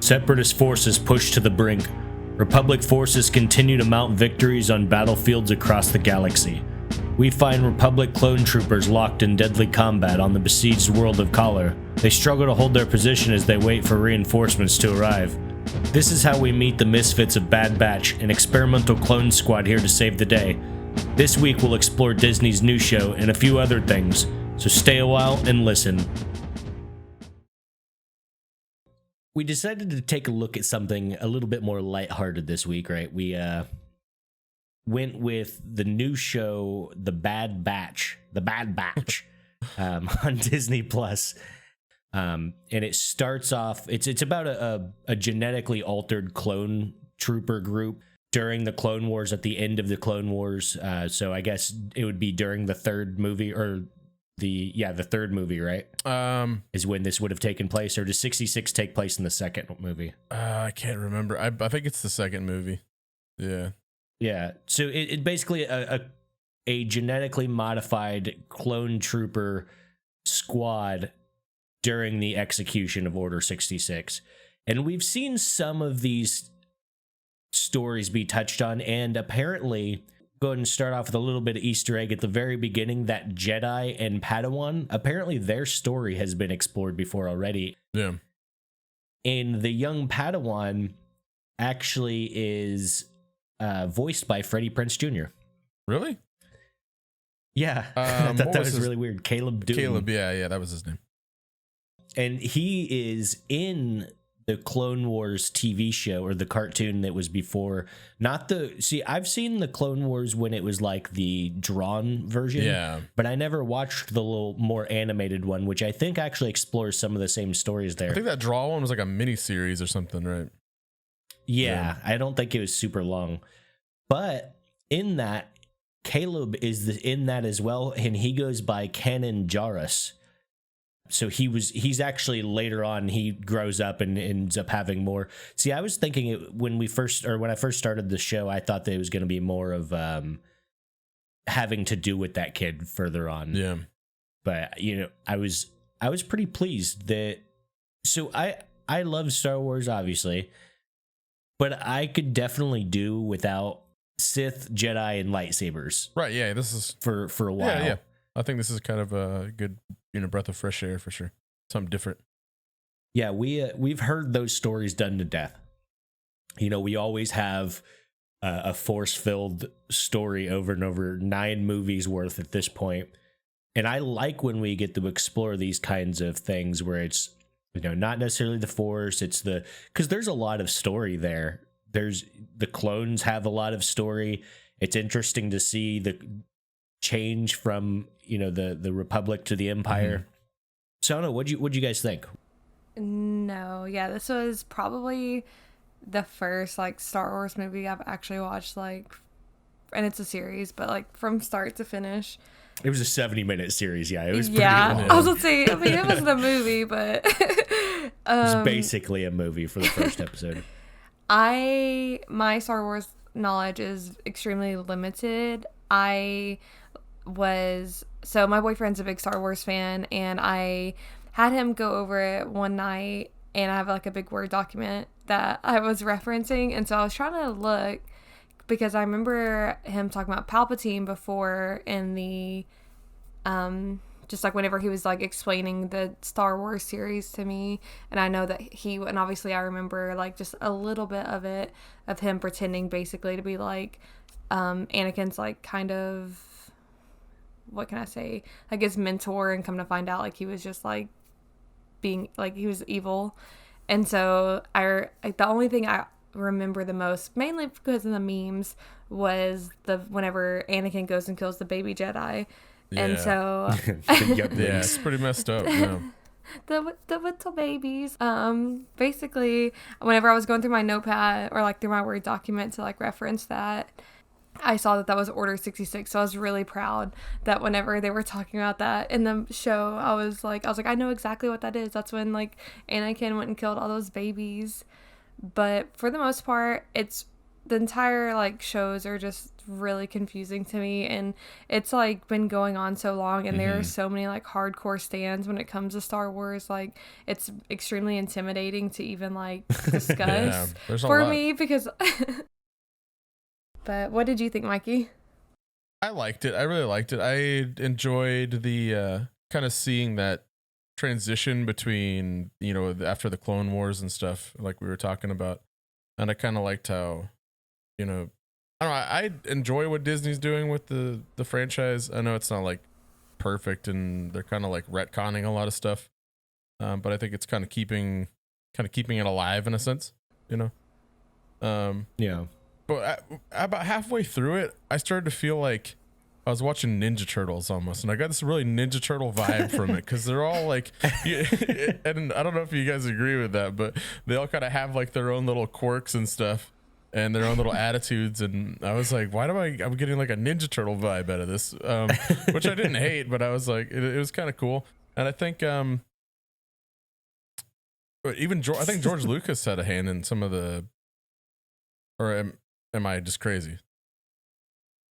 Separatist forces push to the brink. Republic forces continue to mount victories on battlefields across the galaxy. We find Republic clone troopers locked in deadly combat on the besieged world of Kaller. They struggle to hold their position as they wait for reinforcements to arrive. This is how we meet the misfits of Bad Batch, an experimental clone squad here to save the day. This week we'll explore Disney's new show and a few other things, so stay a while and listen. We decided to take a look at something a little bit more lighthearted this week, right? We went with the new show, The Bad Batch, on Disney Plus. And it starts off, it's about a genetically altered clone trooper group during the Clone Wars, at the end of the Clone Wars. So I guess it would be during the third movie, or the third movie, right? Is when this would have taken place, or does 66 take place in the second movie? I can't remember. I think it's the second movie. Yeah. Yeah. So it basically a genetically modified clone trooper squad during the execution of Order 66. And we've seen some of these stories be touched on, and apparently, go ahead and start off with a little bit of Easter egg at the very beginning, that Jedi and Padawan, apparently their story has been explored before already. Yeah. And the young Padawan actually is voiced by Freddie Prinze Jr. Really? Yeah. I thought that was really weird. Caleb Dewey. Caleb, yeah, that was his name. And he is in the Clone Wars TV show, or the cartoon that was before. I've seen the Clone Wars when it was like the drawn version. Yeah. But I never watched the little more animated one, which I think actually explores some of the same stories there. I think that draw one was like a mini series or something, right? Yeah. I don't think it was super long. But in that, Caleb is in that as well, and he goes by Kanan Jarrus. So he's actually later on, he grows up and ends up having more. See, I was thinking when I first started the show, I thought that it was going to be more of having to do with that kid further on. Yeah. But I was pretty pleased that. So I love Star Wars, obviously, but I could definitely do without Sith, Jedi, and lightsabers. Right. Yeah. This is for a while. Yeah. I think this is kind of a good, breath of fresh air for sure. Something different. Yeah, we've heard those stories done to death. We always have a force-filled story over and over, 9 movies worth at this point. And I like when we get to explore these kinds of things where it's, not necessarily the force, it's because there's a lot of story there. The clones have a lot of story. It's interesting to see the change from the Republic to the Empire. Mm-hmm. So I don't know, what'd you guys think? No, yeah, this was probably the first Star Wars movie I've actually watched, and it's a series, but from start to finish. It was a 70-minute series. Yeah, it was pretty long. I was gonna say, it wasn't a movie, but it was basically a movie for the first episode. My Star Wars knowledge is extremely limited. So my boyfriend's a big Star Wars fan, and I had him go over it one night, and I have a big Word document that I was referencing, and so I was trying to look, because I remember him talking about Palpatine before in the just whenever he was explaining the Star Wars series to me, and I know that and obviously I remember just a little bit of it, of him pretending basically to be Anakin's kind of, what can I say, his mentor, and come to find out he was just being he was evil. And so the only thing I remember the most, mainly because of the memes, was whenever Anakin goes and kills the baby Jedi. Yeah. And so yeah, it's pretty messed up. Yeah. The little babies. Basically, whenever I was going through my notepad or through my Word document to reference that, I saw that was Order 66, so I was really proud that whenever they were talking about that in the show, I was like, I know exactly what that is. That's when Anakin went and killed all those babies. But for the most part, it's the entire like shows are just really confusing to me, and it's like been going on so long, and there are so many like hardcore stands when it comes to Star Wars. Like it's extremely intimidating to even like discuss there's a for lot. me because but what did you think, Mikey? I liked it. I really liked it. I enjoyed the kind of seeing that transition between, you know, after the Clone Wars and stuff, like we were talking about. And I kind of liked how, you know, I don't know, I enjoy what Disney's doing with the franchise. I know it's not like perfect, and they're kind of like retconning a lot of stuff, but I think it's kind of keeping it alive in a sense, you know. Yeah. But about halfway through it, I started to feel like I was watching Ninja Turtles almost, and I got this really Ninja Turtle vibe from it, because they're all like, and I don't know if you guys agree with that, but they all kind of have like their own little quirks and stuff, and their own little attitudes, and I was like, I'm getting like a Ninja Turtle vibe out of this, which I didn't hate, but I was like, it was kind of cool, and I think even I think George Lucas had a hand in some of the, or am I just crazy,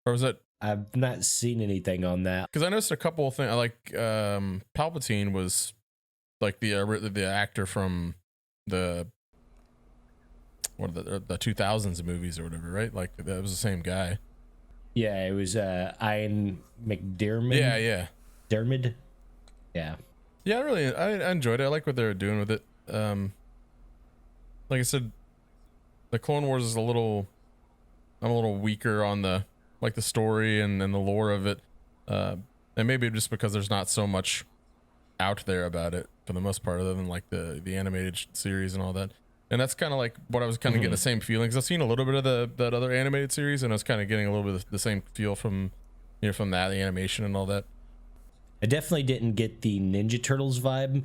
or was it? I've not seen anything on that. Because I noticed a couple of things, like Palpatine was like the actor from the 2000s movies or whatever, right? Like that was the same guy. Yeah, it was Ian McDiarmid. Yeah. Dermid. Yeah. Yeah, I enjoyed it. I like what they were doing with it. Like I said, the Clone Wars is I'm a little weaker on the story and the lore of it, and maybe just because there's not so much out there about it for the most part, other than like the animated series and all that. And that's kind of like what I was kind of getting the same feelings. I've seen a little bit of that other animated series, and I was kind of getting a little bit of the same feel from that, the animation and all that. I definitely didn't get the Ninja Turtles vibe,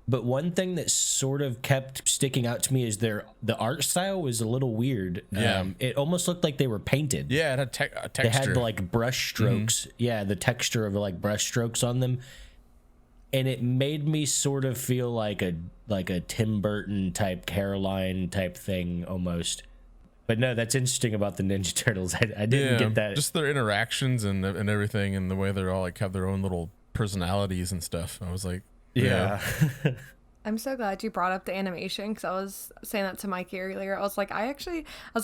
but one thing that sort of kept sticking out to me is the art style was a little weird. Yeah. It almost looked like they were painted. Yeah, it had texture. They had like brush strokes. Yeah, the texture of like brush strokes on them. And it made me sort of feel like a Tim Burton type, Caroline type thing almost. But no, that's interesting about the Ninja Turtles. I didn't get that. Just their interactions and everything, and the way they're all like have their own little personalities and stuff. I was like, yeah. I'm so glad you brought up the animation, because I was saying that to Mikey earlier. I was like, I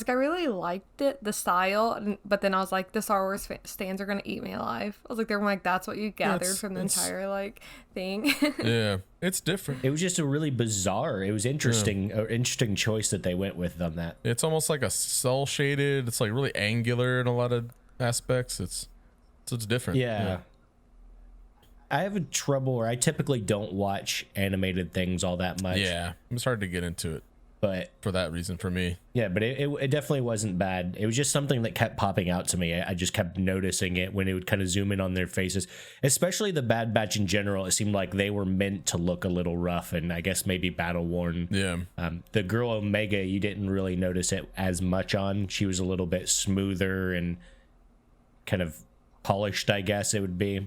really liked it, the style, but then I was like, the Star Wars stands are gonna eat me alive. I was like, they're like, that's what you gathered from the entire like thing. Yeah, it's different. It was just a really bizarre. It was interesting choice that they went with on that. It's almost like a cell shaded. It's like really angular in a lot of aspects. It's different. Yeah. I have a trouble where I typically don't watch animated things all that much. Yeah, it's hard to get into it, but for that reason for me. Yeah, but it definitely wasn't bad. It was just something that kept popping out to me. I just kept noticing it when it would kind of zoom in on their faces, especially the Bad Batch in general. It seemed like they were meant to look a little rough and I guess maybe battle worn. Yeah. The girl Omega, you didn't really notice it as much on. She was a little bit smoother and kind of polished, I guess it would be.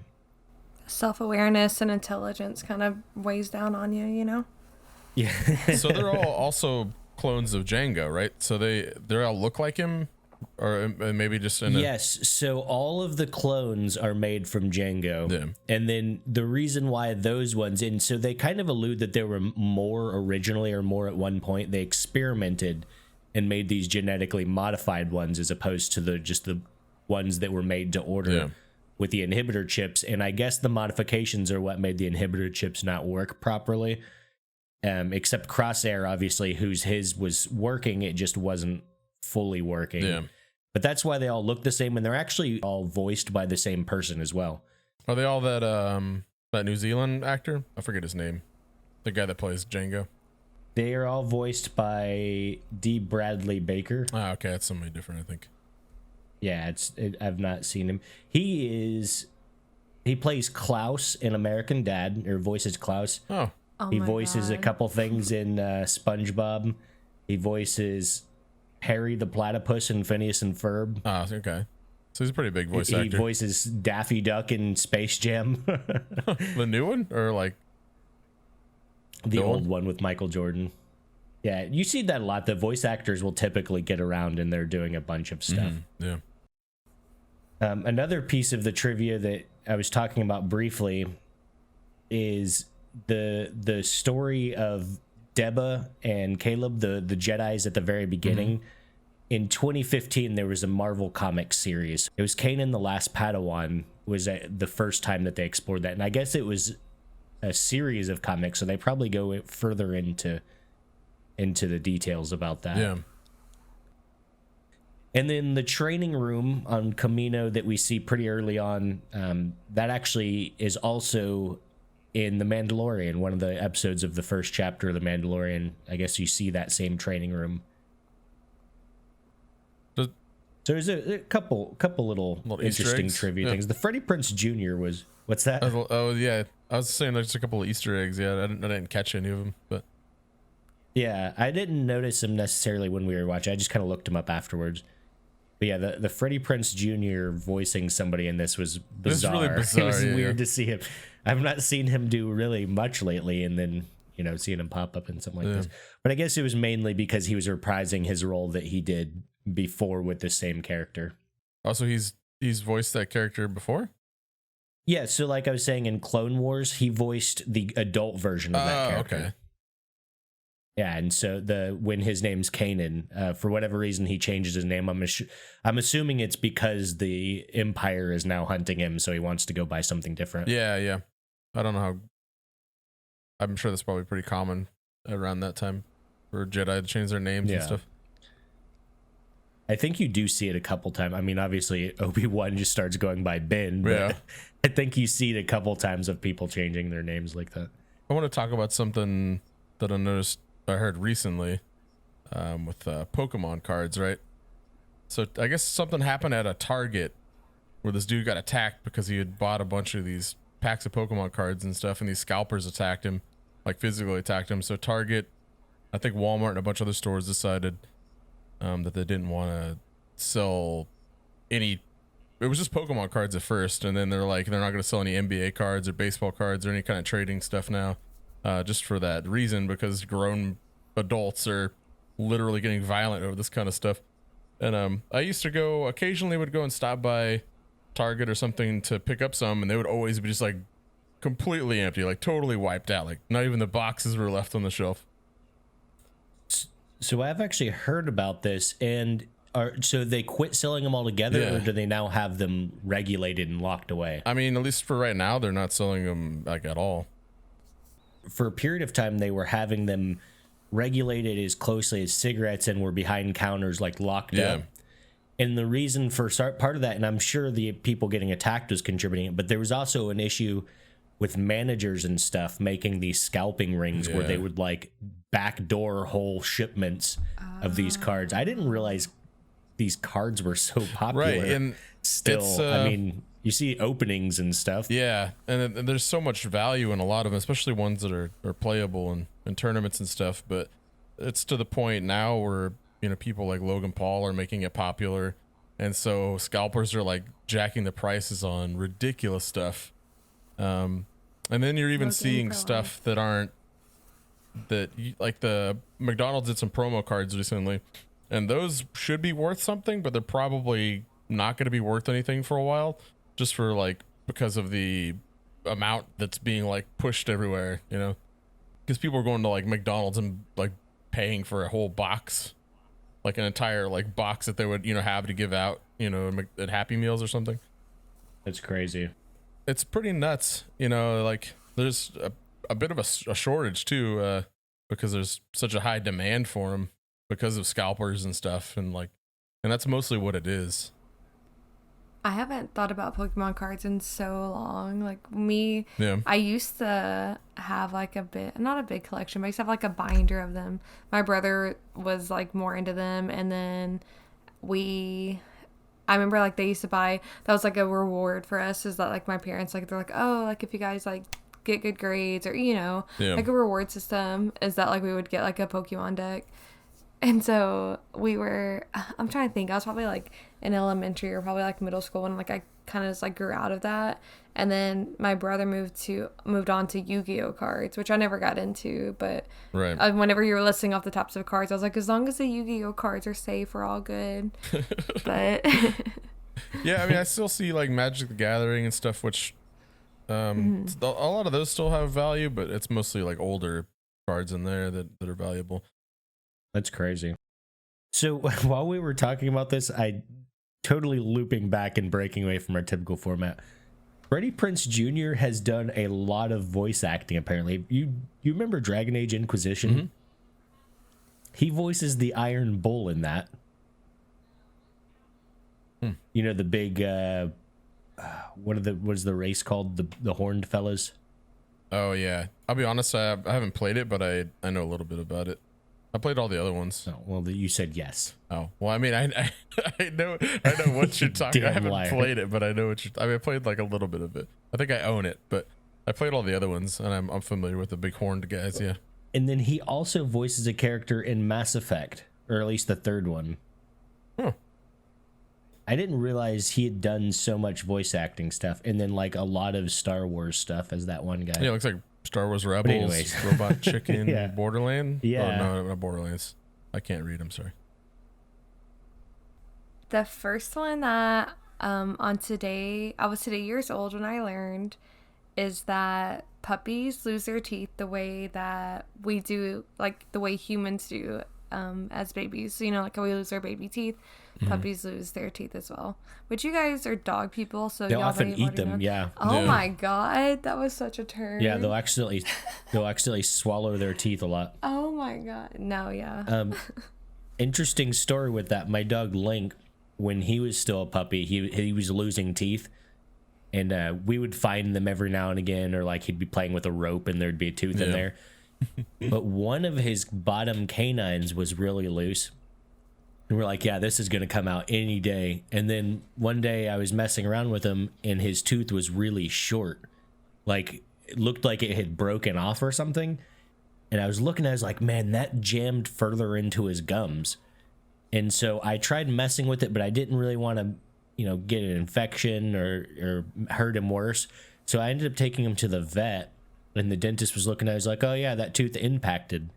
Self-awareness and intelligence kind of weighs down on you, you know? Yeah. So they're all also clones of Jango, right? So they all look like him, or maybe just in Yes, so all of the clones are made from Jango. Yeah. And then the reason why those ones, and so they kind of allude that there were more originally, or more at one point. They experimented and made these genetically modified ones as opposed to the ones that were made to order. Yeah. With the inhibitor chips, and I guess the modifications are what made the inhibitor chips not work properly. Except Crosshair, obviously, his was working, it just wasn't fully working. Yeah. But that's why they all look the same, and they're actually all voiced by the same person as well. Are they all that New Zealand actor? I forget his name. The guy that plays Jango. They are all voiced by D. Bradley Baker. Ah, okay, that's somebody different, I think. Yeah, I've not seen him. He plays Klaus in American Dad, or voices Klaus. Oh. He voices a couple things in SpongeBob. He voices Harry the Platypus in Phineas and Ferb. Ah, okay. So he's a pretty big voice actor. He voices Daffy Duck in Space Jam. The new one, or like the old one with Michael Jordan? Yeah, you see that a lot. The voice actors will typically get around and they're doing a bunch of stuff. Yeah. Another piece of the trivia that I was talking about briefly is the story of Deba and Caleb, the Jedis at the very beginning. In 2015, there was a Marvel Comics series. It was Kanan the Last Padawan was the first time that they explored that. And I guess it was a series of comics, so they probably go further into the details about that. Yeah. And then the training room on Kamino that we see pretty early on, that actually is also in The Mandalorian, one of the episodes of the first chapter of The Mandalorian. I guess you see that same training room. So there's a couple little interesting trivia things. The Freddie Prinze Jr. was, what's that? Oh yeah, I was saying there's a couple of Easter eggs. Yeah, I didn't catch any of them, but yeah, I didn't notice them necessarily when we were watching. I just kind of looked them up afterwards. But yeah, the Freddie Prinze Jr. voicing somebody in this was bizarre. It was really bizarre. It was weird to see him. I've not seen him do really much lately, and then seeing him pop up in something like this. But I guess it was mainly because he was reprising his role that he did before with the same character. Also, he's voiced that character before. Yeah, so like I was saying, in Clone Wars, he voiced the adult version of that character. Okay. Yeah, and so when his name's Kanan, for whatever reason he changes his name. I'm assuming it's because the Empire is now hunting him, so he wants to go by something different. Yeah. I don't know how. I'm sure that's probably pretty common around that time for Jedi to change their names and stuff. I think you do see it a couple times. I mean, obviously Obi-Wan just starts going by Ben, but I think you see it a couple times of people changing their names like that. I want to talk about something that I heard recently with Pokemon cards, right? So I guess something happened at a Target where this dude got attacked because he had bought a bunch of these packs of Pokemon cards and stuff, and these scalpers attacked him, like physically attacked him. So Target, I think Walmart and a bunch of other stores decided that they didn't want to sell any. It was just Pokemon cards at first, and then they're like, they're not going to sell any NBA cards or baseball cards or any kind of trading stuff now, just for that reason, because grown adults are literally getting violent over this kind of stuff. And I used to occasionally would go and stop by Target or something to pick up some, and they would always be just like completely empty, like totally wiped out, like not even the boxes were left on the shelf. So I've actually heard about this, and so they quit selling them altogether, or do they now have them regulated and locked away? I mean, at least for right now, they're not selling them like at all. For a period of time, they were having them regulated as closely as cigarettes and were behind counters, like locked up. And the reason for part of that, and I'm sure the people getting attacked was contributing, but there was also an issue with managers and stuff making these scalping rings where they would like backdoor whole shipments of these cards. I didn't realize these cards were so popular. Right, and still, I mean, you see openings and stuff. Yeah, and there's so much value in a lot of them, especially ones that are playable in tournaments and stuff. But it's to the point now where people like Logan Paul are making it popular, and so scalpers are like jacking the prices on ridiculous stuff. And then you're even seeing stuff that aren't like the McDonald's did some promo cards recently, and those should be worth something, but they're probably not going to be worth anything for a while, just for like because of the amount that's being like pushed everywhere, because people are going to like McDonald's and like paying for a whole box, like an entire like box that they would have to give out at Happy Meals or something. That's crazy. It's pretty nuts, like there's a bit of a shortage too, because there's such a high demand for them because of scalpers and stuff, and that's mostly what it is. I haven't thought about Pokemon cards in so long. Like I used to have like not a big collection, but I used to have like a binder of them. My brother was like more into them, and then I remember like they used to buy, that was like a reward for us, is that like my parents, like they're like, oh, like if you guys like get good grades or like a reward system is that like we would get like a Pokemon deck. And so I'm trying to think, I was probably like in elementary or probably like middle school, and like I kind of just like grew out of that. And then my brother moved on to Yu-Gi-Oh cards, which I never got into, but Right. whenever you were listing off the types of cards, I was like, as long as the Yu-Gi-Oh cards are safe, we're all good. But Yeah, I mean, I still see like Magic the Gathering and stuff, which a lot of those still have value, but it's mostly like older cards in there that are valuable. That's crazy. So while we were talking about this, I totally looping back and breaking away from our typical format. Freddie Prinze Jr. has done a lot of voice acting. Apparently, you remember Dragon Age Inquisition? Mm-hmm. He voices the Iron Bull in that. You know, the big what is the race called? The horned fellas. Oh yeah, I'll be honest, I haven't played it, but I know a little bit about it. I played all the other ones. Oh, well, you said yes. Oh well, I mean, I know what you're talking. I Damn haven't liar. played it, but I know what you're. I mean, I played like a little bit of it. I think I own it, but I played all the other ones, and I'm familiar with the big horned guys. Yeah. And then he also voices a character in Mass Effect, or at least the third one. Huh. I didn't realize he had done so much voice acting stuff, and then like a lot of Star Wars stuff as that one guy. Yeah, it looks like Star Wars Rebels, anyways. Robot Chicken, Yeah. Borderland. Yeah. Oh, no, not Borderlands. I can't read. I'm sorry. the first one that I was today years old when I learned, is that puppies lose their teeth the way that we do, like the way humans do as babies. So, you know, like how we lose our baby teeth, puppies lose their teeth as well. Which you guys are dog people, so They'll y'all often already eat them. know. Yeah. Oh Yeah. my god, that was such a turn. Yeah, they'll actually swallow their teeth a lot. Oh my god. No, yeah. Interesting story with that. My dog Link, when he was still a puppy, he was losing teeth, and we would find them every now and again, or like he'd be playing with a rope and there'd be a tooth in Yeah. there. But one of his bottom canines was really loose. And we're like, yeah, this is going to come out any day. And then one day I was messing around with him and his tooth was really short. Like, it looked like it had broken off or something. And I was looking, I was like, man, that jammed further into his gums. And so I tried messing with it, but I didn't really want to, get an infection or hurt him worse. So I ended up taking him to the vet, and the dentist was looking, I was like, oh yeah, that tooth impacted.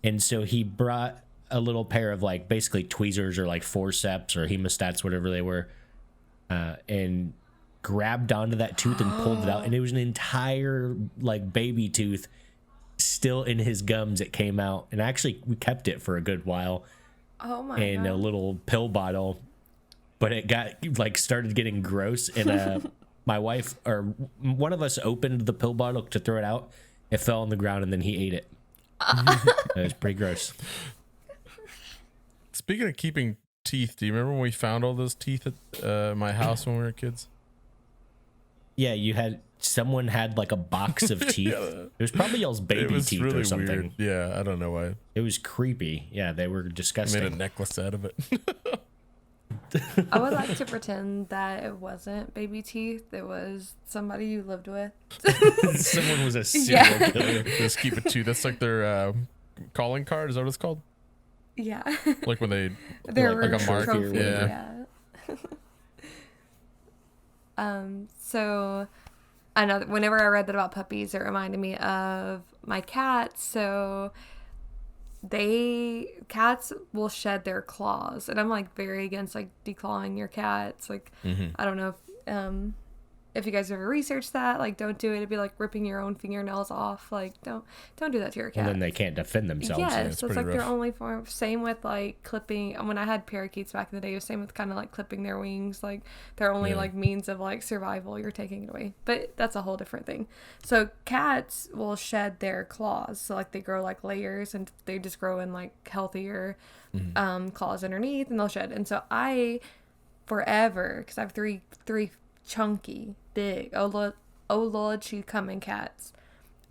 And so he brought a little pair of like basically tweezers or like forceps or hemostats, whatever they were, and grabbed onto that tooth and pulled it out. And it was an entire like baby tooth still in his gums. It came out, and actually we kept it for a good while Oh my in a god. little pill bottle, but it got like started getting gross. And my wife or one of us opened the pill bottle to throw it out. It fell on the ground, and then he ate it. It was pretty gross. Speaking of keeping teeth, do you remember when we found all those teeth at my house when we were kids? Yeah, someone had like a box of teeth. Yeah. It was probably y'all's baby It was teeth really or something. weird. Yeah, I don't know why. It was creepy. Yeah, they were I disgusting. made a necklace out of it. I would like to pretend that it wasn't baby teeth. It was somebody you lived with. Someone was a serial Yeah. killer. Just keep it too. That's like their calling card. Is that what it's called? Yeah. Like when they They're like a mark. trophy, Yeah. So another, whenever I read that about puppies, it reminded me of my cats. So cats will shed their claws, and I'm like very against like declawing your cats. Like, I don't know if you guys have ever researched that. Like, don't do it. It'd be like ripping your own fingernails off. Like, don't do that to your cat. And then they can't defend themselves. Yes, it's so it's pretty like their rough. only form. Same with like clipping. When I had parakeets back in the day, it was same with kind of like clipping their wings. Like their only Yeah. like means of like survival, you're taking it away. But that's a whole different thing. So cats will shed their claws. So like they grow like layers, and they just grow in like healthier claws underneath, and they'll shed. And so I forever, because I have three chunky, big, oh Lord, she coming cats.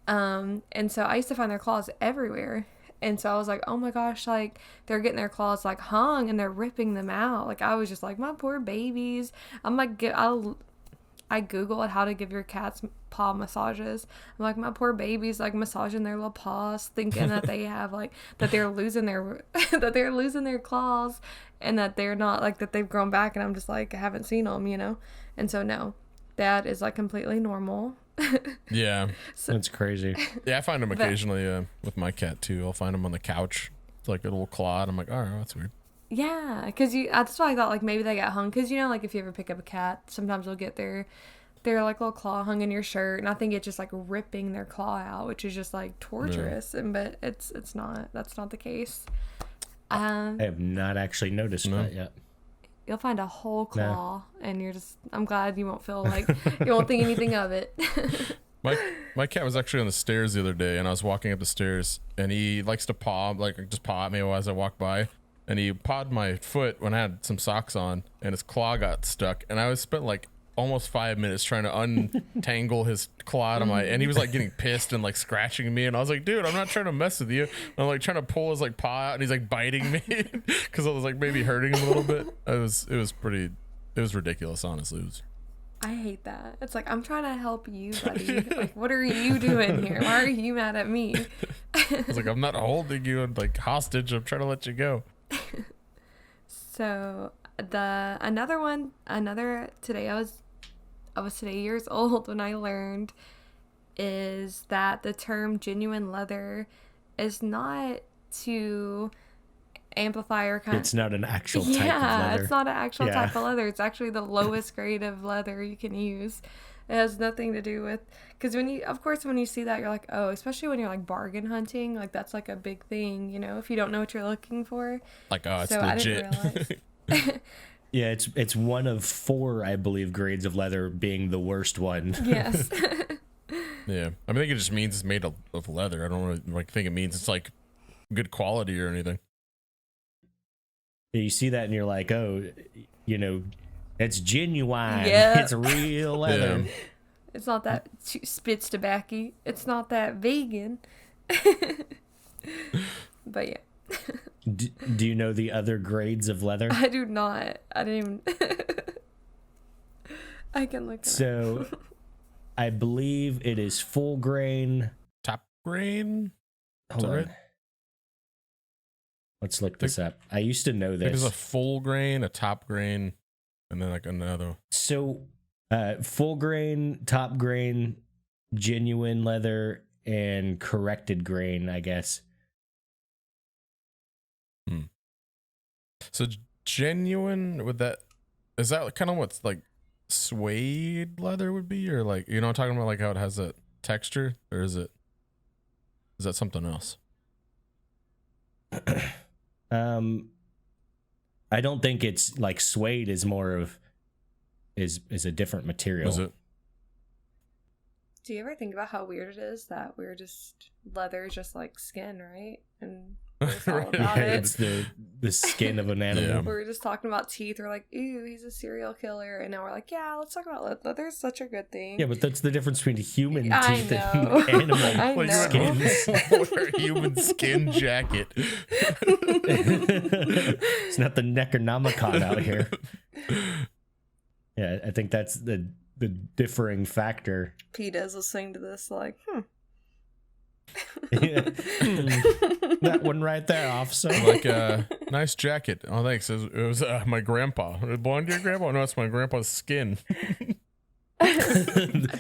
And so I used to find their claws everywhere. And so I was like, oh my gosh, like they're getting their claws like hung and they're ripping them out. Like I was just like, my poor babies. I'm like, I Googled how to give your cats paw massages. I'm like, my poor babies, like massaging their little paws, thinking that they have like, that they're losing their, that they're losing their claws and that they're not like, that they've grown back. And I'm just like, I haven't seen them, you know? And so no, that is like completely normal. Yeah. So, That's crazy. Yeah, I find them occasionally with my cat too. I'll find them on the couch. It's like a little claw. And I'm like, oh, that's weird. yeah, because that's why I thought like maybe they got hung. Because, you know, like if you ever pick up a cat, sometimes they'll get their like little claw hung in your shirt. And I think it's just like ripping their claw out, which is just like torturous. And but it's not, that's not the case. I have not actually noticed that yet. You'll find a whole claw and you're just, I'm glad you won't feel like, you won't think anything of it. My cat was actually on the stairs the other day, and I was walking up the stairs, and he likes to paw, like just paw at me as I walk by, and he pawed my foot when I had some socks on, and his claw got stuck, and I was spent like almost 5 minutes trying to untangle his claw out of my, and he was like getting pissed and like scratching me, and I was like, dude, I'm not trying to mess with you. And I'm like trying to pull his like paw out, and he's like biting me because I was like maybe hurting him a little bit. It was ridiculous, honestly. I hate that. It's like, I'm trying to help you, buddy. Like, what are you doing here? Why are you mad at me? I was like, I'm not holding you like hostage. I'm trying to let you go. So another today, I was today years old when I learned is that the term genuine leather is not to amplify or kind It's not an actual type of leather. It's not an actual type of leather. It's actually the lowest grade of leather you can use. It has nothing to do with, because when you see that, you're like, oh, especially when you're like bargain hunting, like that's like a big thing, you know, if you don't know what you're looking for. Like, oh, it's so legit. I didn't realize. Yeah, it's one of 4, I believe, grades of leather, being the worst one. Yes. Yeah, I think it just means it's made of leather. I don't really like think it means it's like good quality or anything. You see that and you're like, oh, you know, it's genuine. Yeah. It's real leather. Yeah. It's not that spits tobacco. It's not that vegan. But yeah. Do you know the other grades of leather? I do not. I didn't even. I can look it up. So I believe it is full grain. Top grain. Hold that on. right? Let's look this up. I used to know There's a this. full grain, a top grain, and then like another. So full grain, top grain, genuine leather, and corrected grain, I guess. So genuine, is that kind of what's like suede leather would be, or like, you know, I'm talking about like how it has a texture, or is that something else? I don't think it's like suede is more of is a different material. Is it? Do you ever think about how weird it is that we're just leather is just like skin, right? And it's all about Yeah, it. it's the skin of an animal. Yeah. We were just talking about teeth. We're like, ooh, he's a serial killer, and now we're like, yeah, let's talk about leather. Is such a good thing. Yeah, but that's the difference between human I teeth know. and animal I Like, know. skins. wear a human skin jacket. It's not the Necronomicon out here. Yeah, I think that's the differing factor. PETA's listening to this, like, Yeah. That one right there, officer. Like nice jacket. Oh, thanks. It was my grandpa. It belonged to your grandpa? No, it's my grandpa's skin.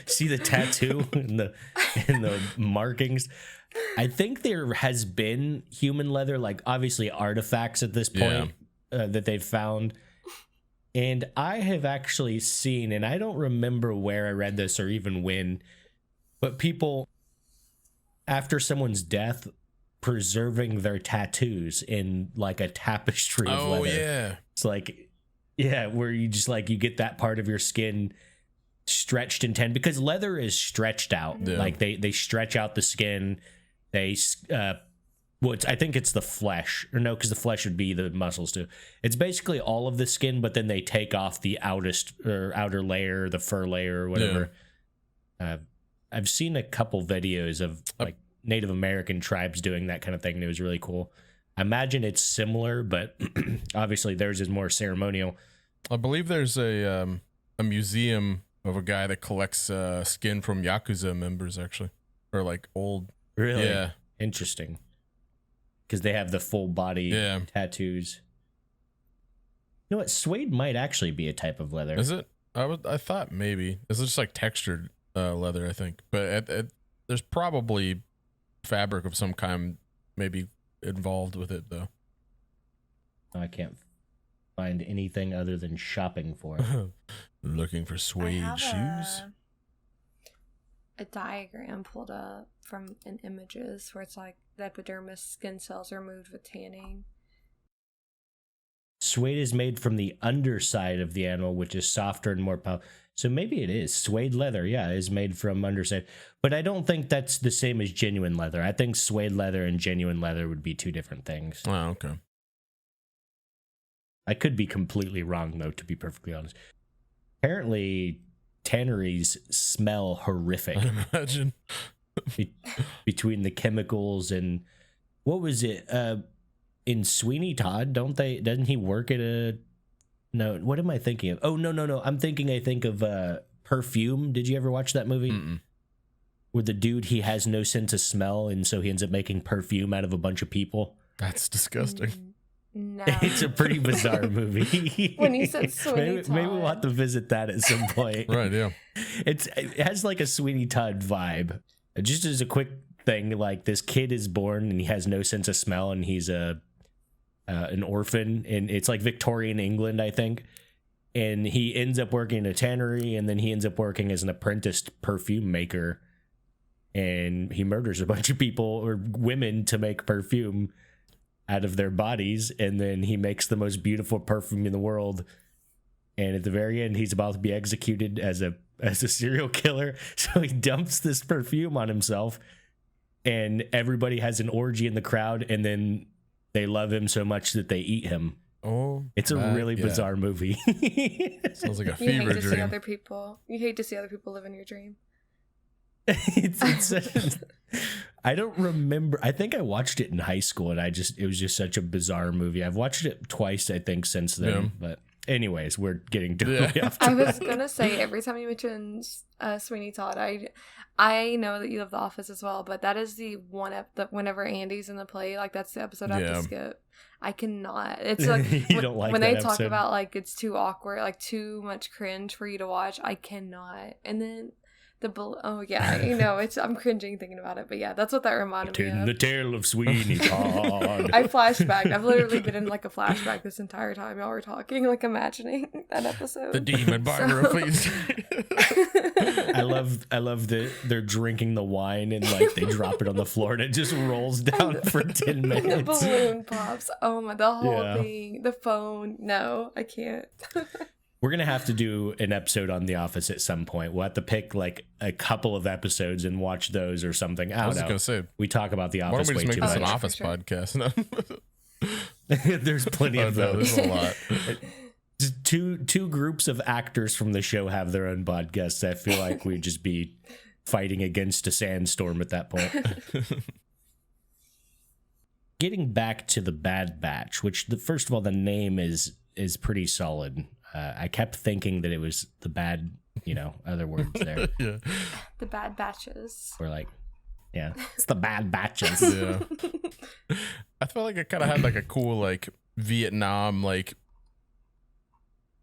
See the tattoo and the markings. I think there has been human leather, like obviously artifacts at this point that they've found. And I have actually seen, and I don't remember where I read this or even when, but people after someone's death preserving their tattoos in like a tapestry of leather. Oh yeah. It's like, yeah, where you just like you get that part of your skin stretched and tend, because leather is stretched out. Yeah. Like they stretch out the skin. They I think it's the flesh, or no, because the flesh would be the muscles too. It's basically all of the skin, but then they take off the outer layer, the fur layer, or whatever. I've seen a couple videos of like Native American tribes doing that kind of thing, and it was really cool. I imagine it's similar, but obviously theirs is more ceremonial. I believe there's a museum of a guy that collects skin from Yakuza members, actually, or like old. Really? Yeah. Interesting. Because they have the full body tattoos. You know what? Suede might actually be a type of leather. Is it? I thought maybe it's just like textured leather, I think, but there's probably fabric of some kind maybe involved with it though. I can't find anything other than shopping for it. Looking for suede shoes. A diagram pulled up from in images where it's like the epidermis skin cells are removed with tanning. Suede is made from the underside of the animal, which is softer and more powerful. So maybe it is. Suede leather, yeah, is made from underside. But I don't think that's the same as genuine leather. I think suede leather and genuine leather would be two different things. Oh, okay. I could be completely wrong, though, to be perfectly honest. Apparently, tanneries smell horrific. I imagine. Between the chemicals and... What was it? In Sweeney Todd, doesn't he work at a... No, what am I thinking of? Oh, no. I think of Perfume. Did you ever watch that movie? Mm-mm. Where the dude, he has no sense of smell, and so he ends up making perfume out of a bunch of people. That's disgusting. No. It's a pretty bizarre movie. When you said Sweeney maybe we'll have to visit that at some point. Right, yeah. It has like a Sweeney Todd vibe. Just as a quick thing, like this kid is born and he has no sense of smell, and he's an orphan, and it's like Victorian England, I think. And he ends up working in a tannery, and then he ends up working as an apprenticed perfume maker, and he murders a bunch of people or women to make perfume out of their bodies, and then he makes the most beautiful perfume in the world. And at the very end, he's about to be executed as a serial killer. So he dumps this perfume on himself, and everybody has an orgy in the crowd, and then they love him so much that they eat him. Oh, it's a really bizarre movie. Sounds like a You fever hate to see dream. other people. You hate to see other people live in your dream. I don't remember. I think I watched it in high school, and it was just such a bizarre movie. I've watched it twice, I think, since then. Yeah. But anyways, we're getting totally off track. I was gonna say, every time you mention Sweeney Todd, I know that you love The Office as well, but that is the one whenever Andy's in the play, like that's the episode I have to skip. I cannot. It's like you don't like when that they talk episode? about like it's too awkward, like too much cringe for you to watch. I cannot. And then oh yeah, I'm cringing thinking about it, but yeah, that's what that reminded me of. The tale of Sweeney Todd. I flashbacked. I've literally been in like a flashback this entire time y'all were talking, like imagining that episode. The demon barber of Fleet Street. I love that they're drinking the wine and like they drop it on the floor and it just rolls down for 10 minutes. The balloon pops. Oh my, the whole thing. The phone. No, I can't. We're going to have to do an episode on The Office at some point. We'll have to pick like a couple of episodes and watch those or something. I was going to say, we talk about The Office why don't we way just too make this much. an Office podcast? No. There's plenty of those. There's a lot. Two groups of actors from the show have their own podcasts. I feel like we'd just be fighting against a sandstorm at that point. Getting back to the Bad Batch, which first of all, the name is pretty solid. I kept thinking that it was the bad, other words there. Yeah. The Bad Batches. We're like, yeah, it's the Bad Batches. Yeah. I felt like it kind of had like a cool like Vietnam like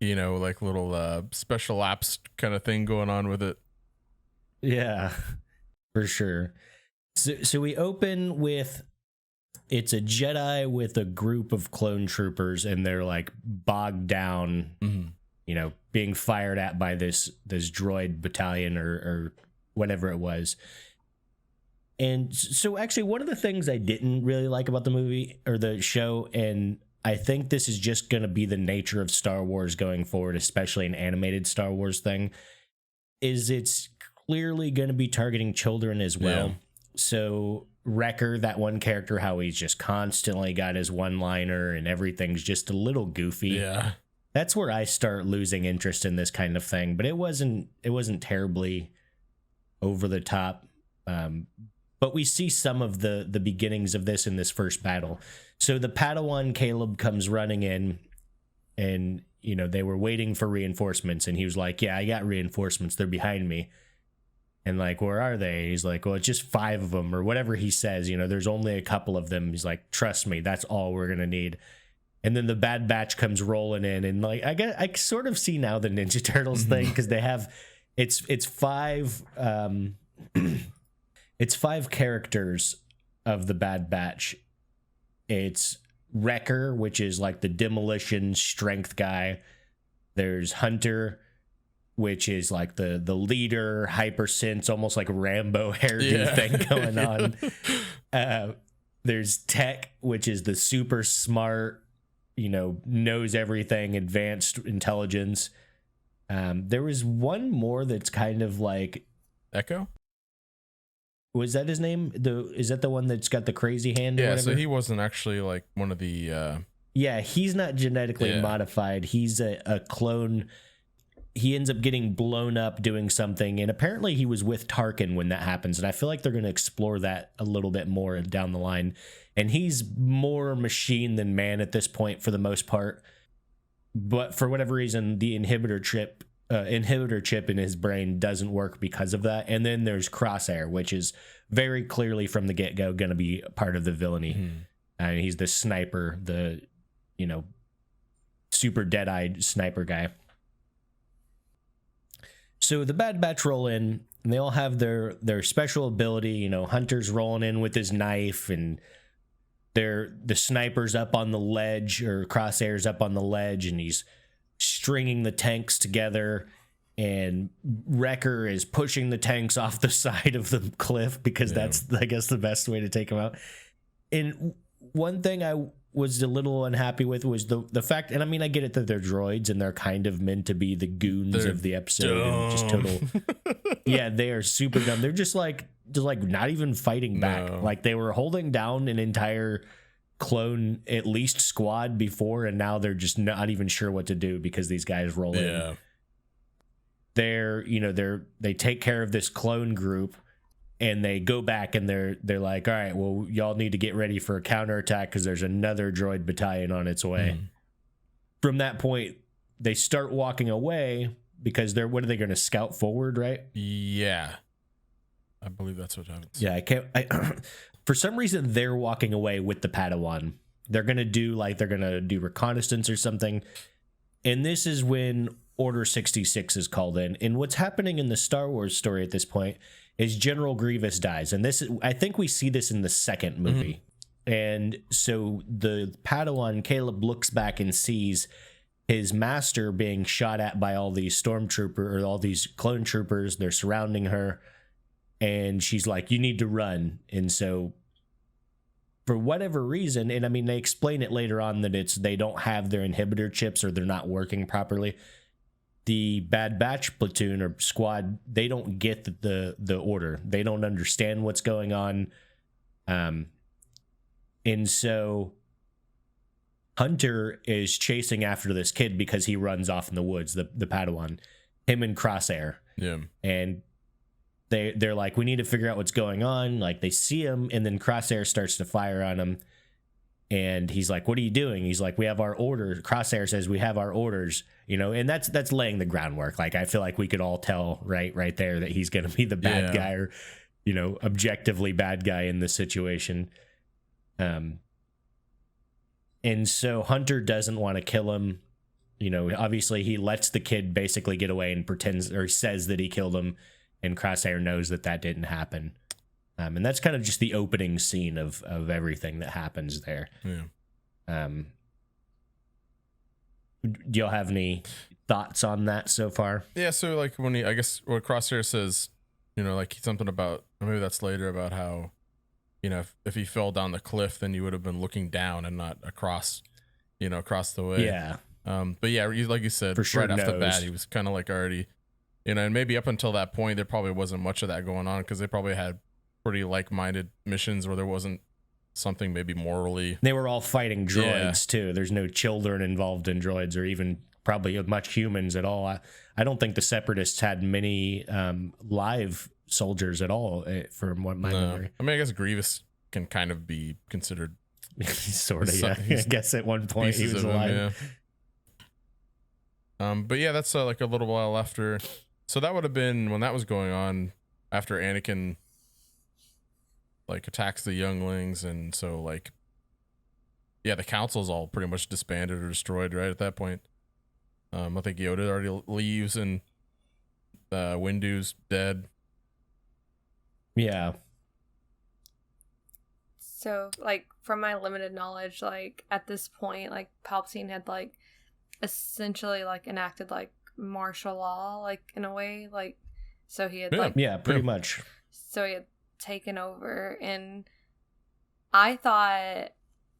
like little special ops kind of thing going on with it. Yeah, for sure. So we open with it's a Jedi with a group of clone troopers, and they're like bogged down, being fired at by this droid battalion or whatever it was. And so actually one of the things I didn't really like about the movie or the show, and I think this is just going to be the nature of Star Wars going forward, especially an animated Star Wars thing, is it's clearly going to be targeting children as well. Yeah. So Wrecker, that one character, how he's just constantly got his one-liner and everything's just a little goofy. Yeah. That's where I start losing interest in this kind of thing, but it wasn't terribly over the top. But we see some of the beginnings of this in this first battle. So the Padawan Caleb comes running in, and they were waiting for reinforcements, and he was like, yeah, I got reinforcements, they're behind me. And like, where are they? He's like, well, it's just 5 of them, or whatever he says, there's only a couple of them. He's like, trust me, that's all we're gonna need. And then the Bad Batch comes rolling in, and like, I sort of see now the Ninja Turtles thing, because they have it's 5 it's 5 characters of the Bad Batch. It's Wrecker, which is like the demolition strength guy. There's Hunter, which is like the leader, hypersense, almost like a Rambo hairdo thing going on. There's Tech, which is the super smart, knows everything, advanced intelligence. There was one more that's kind of like Echo. Was that his name? Is that the one that's got the crazy hand? Yeah, or whatever? so he wasn't actually like one of the. Yeah, he's not genetically modified. He's a clone. He ends up getting blown up doing something, and apparently he was with Tarkin when that happens. And I feel like they're going to explore that a little bit more down the line. And he's more machine than man at this point for the most part. But for whatever reason, the inhibitor chip in his brain doesn't work because of that. And then there's Crosshair, which is very clearly from the get-go going to be part of the villainy. And he's the sniper, the super dead-eyed sniper guy. So the Bad Batch roll in, and they all have their special ability. Hunter's rolling in with his knife, and the sniper's up on the ledge, or Crosshair's up on the ledge, and he's stringing the tanks together, and Wrecker is pushing the tanks off the side of the cliff, because that's, I guess, the best way to take them out. And one thing I was a little unhappy with was the fact, and I mean, I get it that they're droids and they're kind of meant to be the goons of the episode, and just total yeah, they are super dumb. They're just like not even fighting back. Like, they were holding down an entire clone, at least squad, before, and now they're just not even sure what to do because these guys roll in. They take care of this clone group, and they go back, and they're like, all right, well, y'all need to get ready for a counterattack because there's another droid battalion on its way. From that point, they start walking away because what are they going to scout forward, right? Yeah. I believe that's what happens. Yeah, for some reason, they're walking away with the Padawan. They're going to do reconnaissance or something. And this is when Order 66 is called in. And what's happening in the Star Wars story at this point is General Grievous dies. And I think we see this in the second movie. And so the Padawan, Caleb, looks back and sees his master being shot at by all these stormtroopers, or all these clone troopers. They're surrounding her. And she's like, you need to run. And so for whatever reason, and I mean, they explain it later on that they don't have their inhibitor chips, or they're not working properly. The Bad Batch platoon or squad, they don't get the order. They don't understand what's going on. And so Hunter is chasing after this kid because he runs off in the woods, the Padawan, him and Crosshair. Yeah. And they're like, we need to figure out what's going on. Like, they see him, and then Crosshair starts to fire on him. And he's like, what are you doing? He's like, we have our orders. Crosshair says, we have our orders, and that's laying the groundwork. Like, I feel like we could all tell right there that he's going to be the bad guy, or, objectively bad guy in this situation. And so Hunter doesn't want to kill him. Obviously he lets the kid basically get away and pretends, or says that he killed him. And Crosshair knows that didn't happen. And that's kind of just the opening scene of everything that happens there. Yeah. Do y'all have any thoughts on that so far? Yeah, so like what Crosshair says, like something about, or maybe that's later, about how, if he fell down the cliff, then you would have been looking down and not across the way. Yeah. But yeah, like you said, for sure, right off the bat, he was kind of like already, and maybe up until that point, there probably wasn't much of that going on, because they probably had pretty like-minded missions where there wasn't something maybe morally. They were all fighting droids too. There's no children involved in droids, or even probably much humans at all. I don't think the Separatists had many live soldiers at all, from what my memory. I mean, I guess Grievous can kind of be considered sort of. Yeah, I guess at one point he was alive. But yeah, that's like a little while after. So that would have been when that was going on, after Anakin like attacks the younglings, and so like, yeah, the council's all pretty much disbanded or destroyed right at that point. I think Yoda already leaves, and Windu's dead. Yeah. So, like, from my limited knowledge, like, at this point, like, Palpatine had, like, essentially, like, enacted, like, martial law, like, in a way, like, so he had, Yeah. like, Yeah, pretty much. so he had taken over, and I thought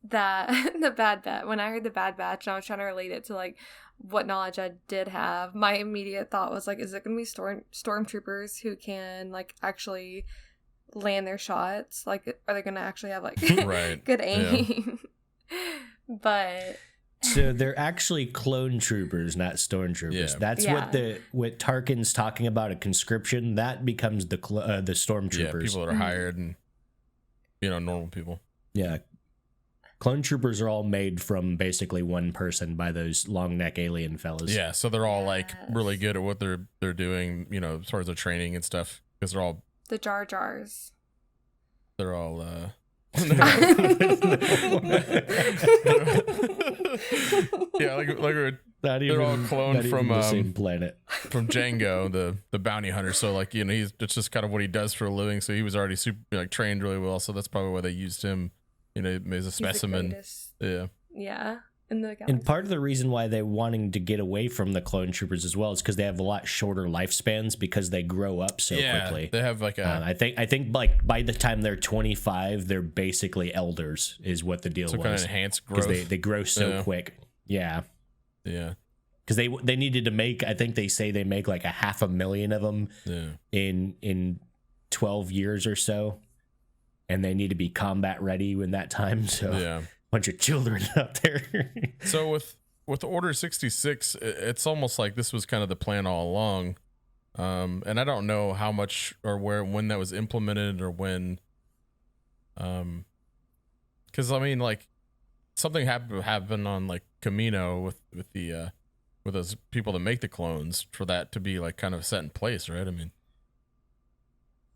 that the Bad Batch, when I heard the Bad Batch, and I was trying to relate it to, like, what knowledge I did have, my immediate thought was, like, is it going to be stormtroopers who can, like, actually land their shots? Like, are they going to actually have, like, Right. good aim? But So they're actually clone troopers, not stormtroopers. Yeah. That's Yeah. what Tarkin's talking about, a conscription. That becomes the stormtroopers. Yeah, people that are hired, and normal people. Yeah. Clone troopers are all made from basically one person by those long neck alien fellas. Yeah, so they're all like Yes. really good at what they're doing, as far as their training and stuff, because the Jar Jars. they're all yeah, like we're Not They're all even, cloned not even from, the same planet. from Django, the bounty hunter. So like, it's just kind of what he does for a living. So he was already super like trained really well. So that's probably why they used him, as a He's the specimen. greatest. Yeah. Yeah. In the galaxy. And part of the reason why they're wanting to get away from the clone troopers as well is because they have a lot shorter lifespans because they grow up so quickly. They have like a I think like by the time they're 25, they're basically elders is what the deal some kind of was, enhanced because growth. they grow so Yeah. quick. Yeah, Yeah. because they needed to make. I think they say they make like 500,000 of them Yeah. in 12 years or so, and they need to be combat ready in that time. So Yeah. bunch of children out there. So with Order 66, it's almost like this was kind of the plan all along. And I don't know how much or when that was implemented, or when, because I mean, like, something happened on like Camino with those people that make the clones for that to be like kind of set in place, right? I mean,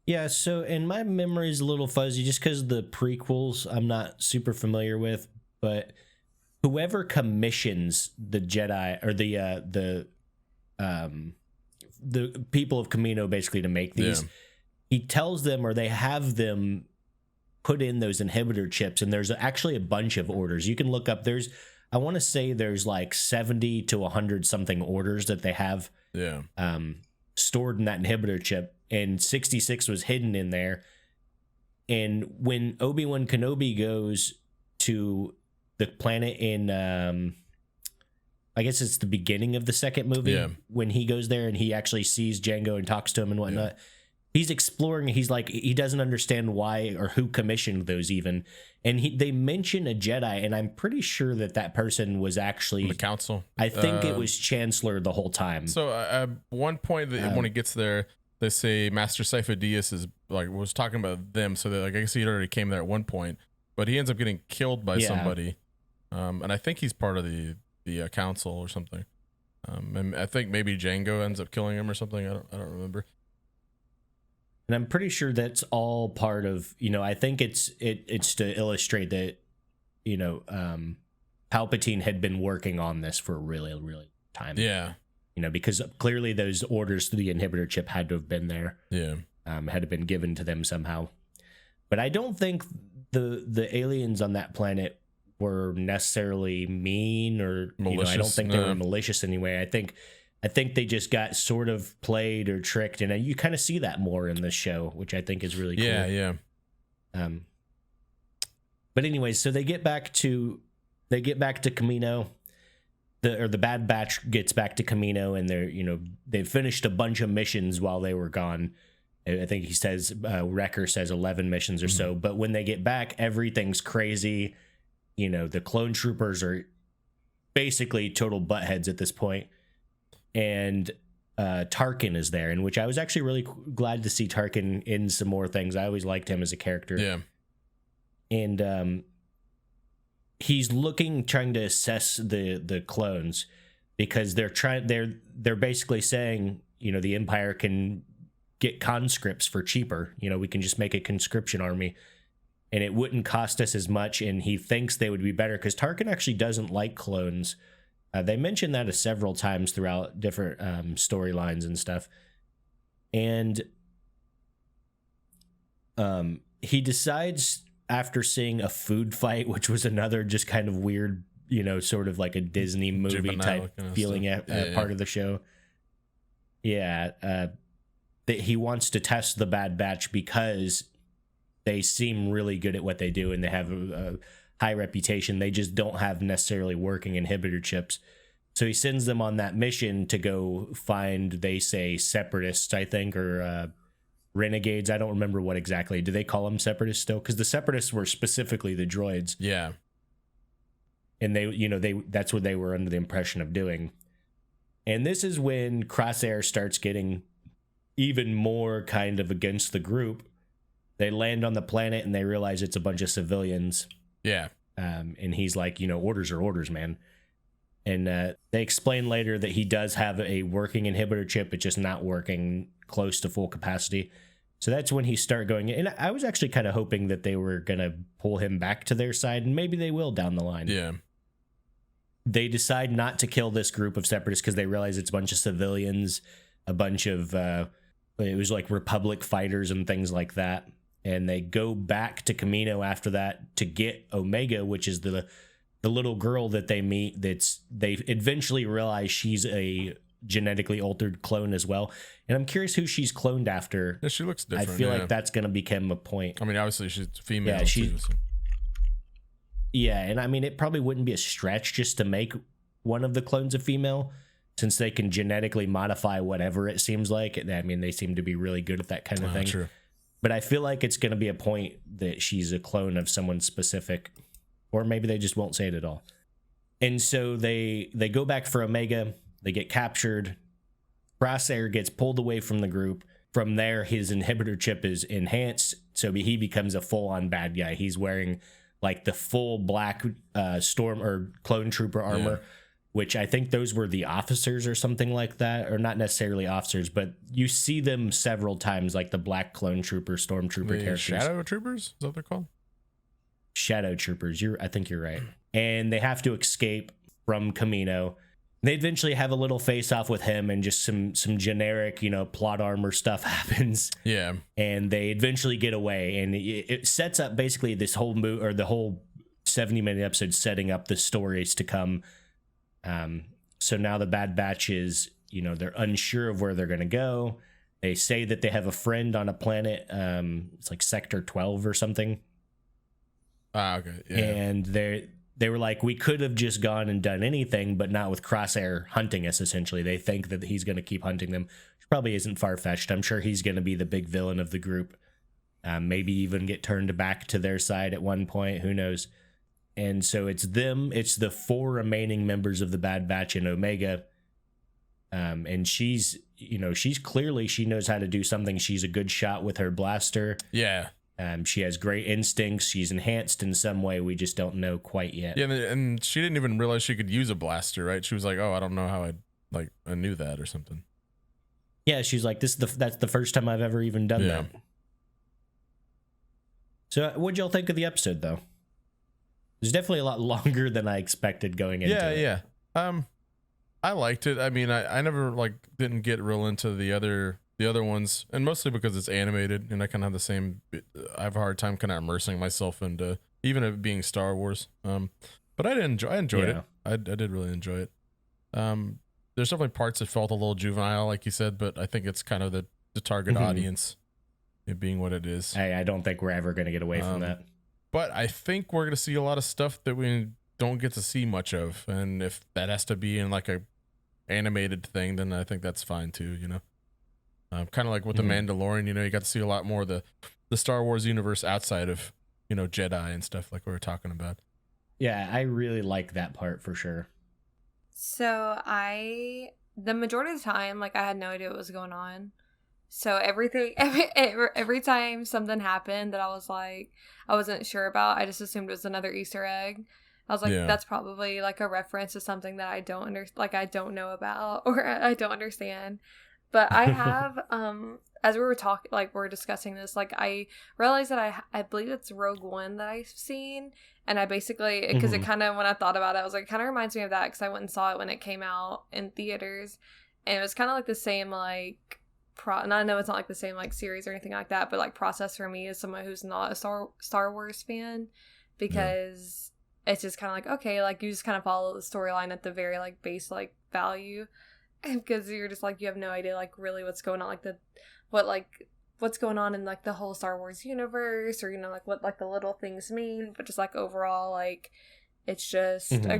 Yeah, so and my memory is a little fuzzy just because the prequels I'm not super familiar with, but whoever commissions the Jedi or the people of Camino basically to make these, Yeah. he tells them, or they have them put in those inhibitor chips, and there's actually a bunch of orders. You can look up, I want to say there's like 70 to 100 something orders that they have yeah, stored in that inhibitor chip, and 66 was hidden in there. And when Obi-Wan Kenobi goes to the planet in I guess it's the beginning of the second movie, Yeah. when he goes there and he actually sees Django and talks to him and whatnot, he's exploring. He's like, he doesn't understand why or who commissioned those even, and they mention a Jedi, and I'm pretty sure that person was actually, the council. I think it was Chancellor the whole time. So at one point when he gets there, they say Master Sifo Dyas is like was talking about them. So like I guess he already came there at one point, but he ends up getting killed by Yeah. somebody, and I think he's part of the council or something. And I think maybe Django ends up killing him or something. I don't remember. And I'm pretty sure that's all part of, I think it's to illustrate that, Palpatine had been working on this for a really, really time. Yeah, Because clearly those orders to the inhibitor chip had to have been there, yeah, had to have been given to them somehow. But I don't think the aliens on that planet were necessarily mean or I don't Malicious, think they no. were malicious anyway. I think they just got sort of played or tricked, and you kind of see that more in this show, which I think is really cool. yeah. But anyways, so they get back to Camino. The Bad Batch gets back to Camino, and they've finished a bunch of missions while they were gone. I think he says Wrecker says 11 missions or so. But when they get back, everything's crazy. The clone troopers are basically total buttheads at this point. And Tarkin is there, in which I was actually really glad to see Tarkin in some more things. I always liked him as a character. Yeah. And he's trying to assess the clones, because they're basically saying, the Empire can get conscripts for cheaper. We can just make a conscription army and it wouldn't cost us as much. And he thinks they would be better because Tarkin actually doesn't like clones. They mentioned that several times throughout different storylines and stuff. And he decides after seeing a food fight, which was another just kind of weird, sort of like a Disney movie Juvenile type kind of feeling stuff. at part of the show. Yeah. That he wants to test the Bad Batch because they seem really good at what they do and they have a high reputation. They just don't have necessarily working inhibitor chips. So he sends them on that mission to go find, they say, separatists, I think, or renegades. I don't remember what exactly. Do they call them separatists still? Because the separatists were specifically the droids. Yeah. And that's what they were under the impression of doing. And this is when Crosshair starts getting even more kind of against the group. They land on the planet and they realize it's a bunch of civilians. Yeah. And he's like, orders are orders, man. And they explain later that he does have a working inhibitor chip. It's just not working close to full capacity. So that's when he started going. And I was actually kind of hoping that they were going to pull him back to their side. And maybe they will down the line. Yeah. They decide not to kill this group of separatists because they realize it's a bunch of civilians, a bunch of, it was like Republic fighters and things like that. And they go back to Kamino after that to get Omega, which is the little girl that they meet. They eventually realize she's a genetically altered clone as well. And I'm curious who she's cloned after. Yeah, she looks different. I feel like that's going to become a point. I mean, obviously she's female. Yeah, too, so. Yeah, and I mean, it probably wouldn't be a stretch just to make one of the clones a female, since they can genetically modify whatever it seems like. I mean, they seem to be really good at that kind of thing. True. But I feel like it's going to be a point that she's a clone of someone specific, or maybe they just won't say it at all. And so they go back for Omega. They get captured. Crosshair gets pulled away from the group. From there, his inhibitor chip is enhanced, so he becomes a full-on bad guy. He's wearing like the full black storm or clone trooper armor, which I think those were the officers or something like that, or not necessarily officers, but you see them several times, like the black clone trooper, stormtrooper characters. Shadow troopers? Is that what they're called? Shadow troopers. I think you're right. And they have to escape from Kamino. They eventually have a little face off with him, and just some generic, plot armor stuff happens. Yeah. And they eventually get away, and it sets up basically this whole or the whole 70-minute episode setting up the stories to come. So now the Bad Batch is, they're unsure of where they're going to go. They say that they have a friend on a planet. It's like Sector 12 or something. Ah, okay. Yeah. And they were like, we could have just gone and done anything, but not with Crosshair hunting us, essentially. They think that he's going to keep hunting them, which probably isn't far-fetched. I'm sure he's going to be the big villain of the group. Maybe even get turned back to their side at one point. Who knows? And so it's the 4 remaining members of the Bad Batch and Omega. And she's clearly, she knows how to do something. She's a good shot with her blaster. Yeah. She has great instincts. She's enhanced in some way. We just don't know quite yet. Yeah, and she didn't even realize she could use a blaster, right? She was like, "Oh, I don't know how I knew that or something." Yeah, she's like, that's the first time I've ever even done that. So, what'd y'all think of the episode, though? It was definitely a lot longer than I expected going into it. Yeah. I liked it. I mean, I never didn't get real into the other ones, and mostly because it's animated, and I kind of have the same. I have a hard time kind of immersing myself into even it being Star Wars. But I enjoyed it. I did really enjoy it. There's definitely parts that felt a little juvenile, like you said, but I think it's kind of the target audience, it being what it is. I don't think we're ever going to get away from that. But I think we're going to see a lot of stuff that we don't get to see much of, and if that has to be in like a animated thing, then I think that's fine too. Kind of like with the Mandalorian, you got to see a lot more of the Star Wars universe outside of Jedi and stuff like we were talking about. Yeah, I really like that part for sure. So the majority of the time, I had no idea what was going on. So every time something happened that I was like, I wasn't sure about, I just assumed it was another Easter egg. I was like, Yeah. that's probably like a reference to something that I don't I don't know about or I don't understand. But I have, as we were talking, like we're discussing this, like I realized that I believe it's Rogue One that I've seen, and I basically, because it kind of, when I thought about it, I was like, it kind of reminds me of that because I went and saw it when it came out in theaters, and it was kind of like the same like and I know it's not like the same like series or anything like that, but like process for me as someone who's not a Star Wars fan, because it's just kind of like, okay, like you just kind of follow the storyline at the very like base like value, because you're just like, you have no idea like really what's going on, like what's going on in like the whole Star Wars universe, or like what like the little things mean, but just like overall like it's just a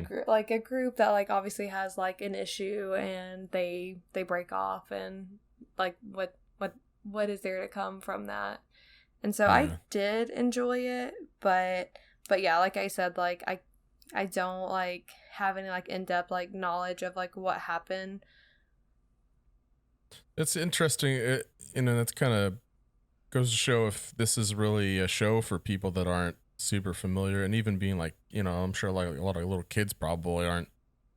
group that like obviously has like an issue, and they break off, and like what is there to come from that. And so I did enjoy it, but yeah, like I said, like I don't like have any like in-depth like knowledge of like what happened. It's interesting, that's kind of goes to show if this is really a show for people that aren't super familiar, and even being like, I'm sure like a lot of little kids probably aren't,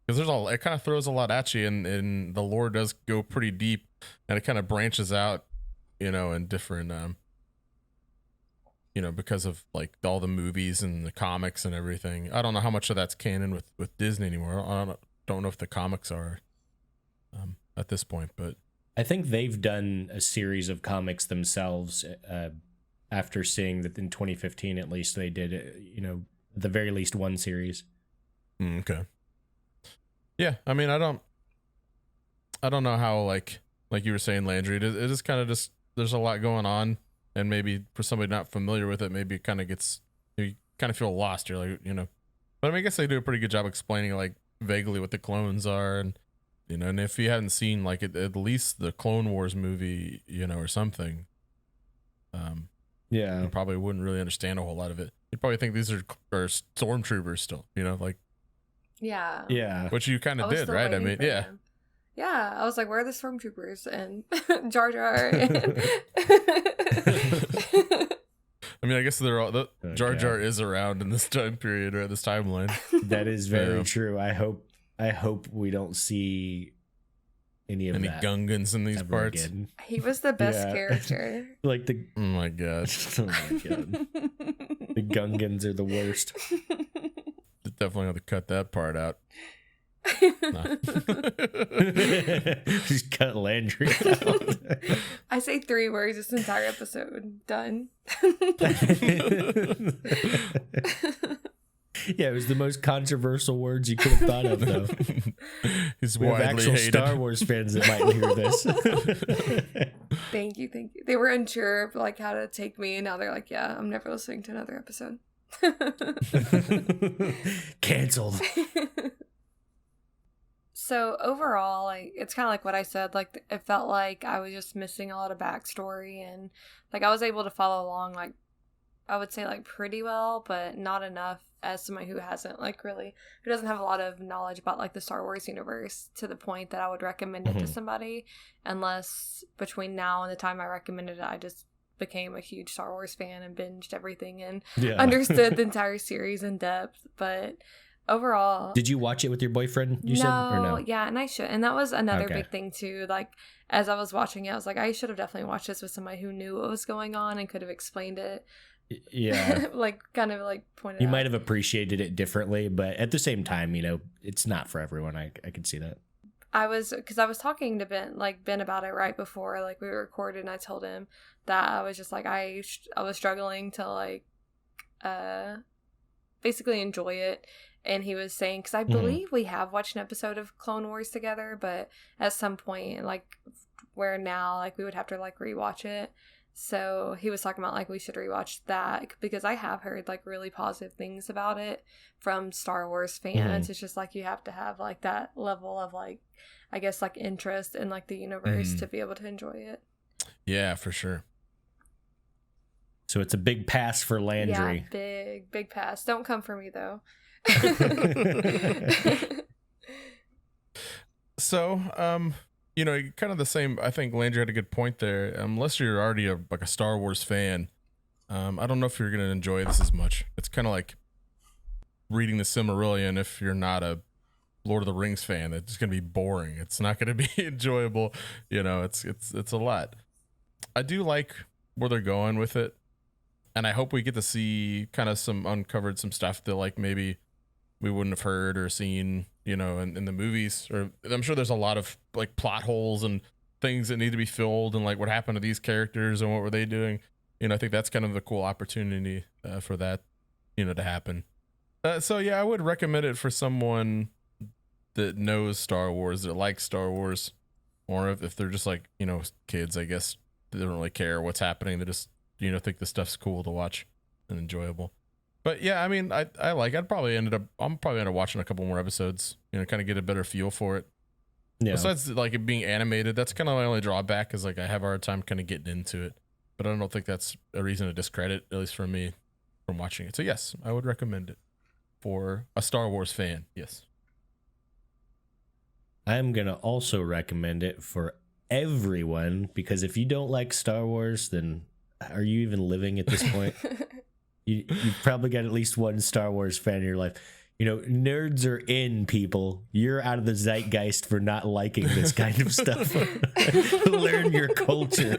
because it kind of throws a lot at you, and the lore does go pretty deep, and it kind of branches out, in different, because of like all the movies and the comics and everything. I don't know how much of that's canon with Disney anymore. I don't know if the comics are at this point, but I think they've done a series of comics themselves after seeing that in 2015, at least they did, at the very least one series. Okay. Yeah. I mean, I don't know how, like you were saying, Landry, it is kind of just, there's a lot going on, and maybe for somebody not familiar with it, maybe it kind of you kind of feel lost. You're like, but I mean, I guess they do a pretty good job explaining like vaguely what the clones are, and and if you hadn't seen like at least the Clone Wars movie, or something, you probably wouldn't really understand a whole lot of it. You'd probably think these are stormtroopers still, like, yeah, which you kind of did, right? I mean, yeah. Them. Yeah, I was like, where are the stormtroopers and Jar Jar? And I mean, I guess they're all Jar Jar is around in this time period, or this timeline. That is very true. I hope we don't see any that Gungans in these parts. Again. He was the best character. Like oh my god, oh my god, the Gungans are the worst. Definitely have to cut that part out. Just cut Landry out. I say 3 words this entire episode. Done. Yeah, it was the most controversial words you could have thought of, though. He's we have widely actual hated. Star Wars fans that might hear this. Thank you. They were unsure of like how to take me, and now they're like, yeah, I'm never listening to another episode. Canceled. So overall, like it's kind of like what I said. Like it felt like I was just missing a lot of backstory, and like I was able to follow along, like I would say like pretty well, but not enough as somebody who hasn't who doesn't have a lot of knowledge about like the Star Wars universe to the point that I would recommend it to somebody, unless between now and the time I recommended it, I just became a huge Star Wars fan and binged everything and understood the entire series in depth. But overall, did you watch it with your boyfriend? You said, or no? Yeah, and I should. And that was another big thing too. Like as I was watching it, I was like, I should have definitely watched this with somebody who knew what was going on and could have explained it. Yeah. Like kind of like pointed you out. might have appreciated it differently, but at the same time, it's not for everyone. I could see that. Because I was talking to Ben about it right before like we recorded, and I told him that I was just like I was struggling to like basically enjoy it, and he was saying, because I believe we have watched an episode of Clone Wars together, but at some point like where now like we would have to like rewatch it. So he was talking about like we should rewatch that, because I have heard like really positive things about it from Star Wars fans. It's just like you have to have like that level of like, I guess like interest in like the universe to be able to enjoy it. Yeah, for sure. So it's a big pass for Landry. Yeah, big pass. Don't come for me though. So, kind of the same. I think Landry had a good point there. Unless you're already a Star Wars fan, I don't know if you're gonna enjoy this as much. It's kind of like, reading the Silmarillion if you're not a Lord of the Rings fan. It's going to be boring. It's not going to be enjoyable. You know, it's a lot. I do like where they're going with it, and I hope we get to see kind of uncovered some stuff that like maybe we wouldn't have heard or seen, you know, in the movies. Or I'm sure there's a lot of like plot holes and things that need to be filled, and like what happened to these characters and what were they doing. You know, I think that's kind of the cool opportunity for that, you know, to happen. So yeah, I would recommend it for someone that knows Star Wars, that likes Star Wars, or if they're just like, you know, kids, I guess they don't really care what's happening. They just, you know, think the stuff's cool to watch and enjoyable. But yeah, I mean, I'm probably end up watching a couple more episodes, you know, kind of get a better feel for it. Yeah. Besides like it being animated, that's kind of my only drawback, is like I have a hard time kind of getting into it. But I don't think that's a reason to discredit, at least for me, from watching it. So yes, I would recommend it for a Star Wars fan. Yes. I'm going to also recommend it for everyone, because if you don't like Star Wars, then are you even living at this point? You've probably got at least one Star Wars fan in your life. You know, nerds are in, people. You're out of the zeitgeist for not liking this kind of stuff. Learn your culture.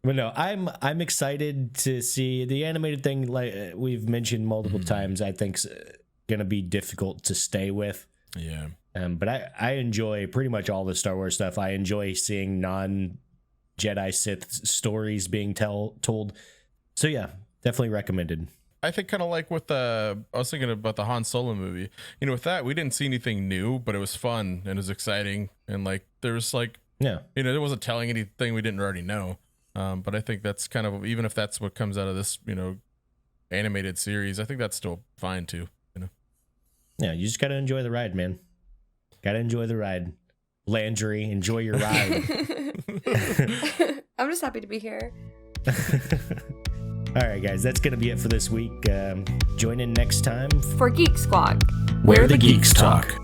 But no, I'm excited to see the animated thing. Like we've mentioned multiple times, I think's gonna be difficult to stay with. Yeah. But I enjoy pretty much all the Star Wars stuff. I enjoy seeing non-Jedi Sith stories being told. So yeah, definitely recommended. I think kind of like with I was thinking about the Han Solo movie. You know, with that, we didn't see anything new, but it was fun and it was exciting. And like, there was like, yeah, you know, it wasn't telling anything we didn't already know. But I think that's kind of, even if that's what comes out of this, you know, animated series, I think that's still fine too, you know? Yeah, you just got to enjoy the ride, man. Got to enjoy the ride. Landry, enjoy your ride. I'm just happy to be here. All right, guys, that's going to be it for this week. Join in next time for Geek Squawk, where the geeks talk.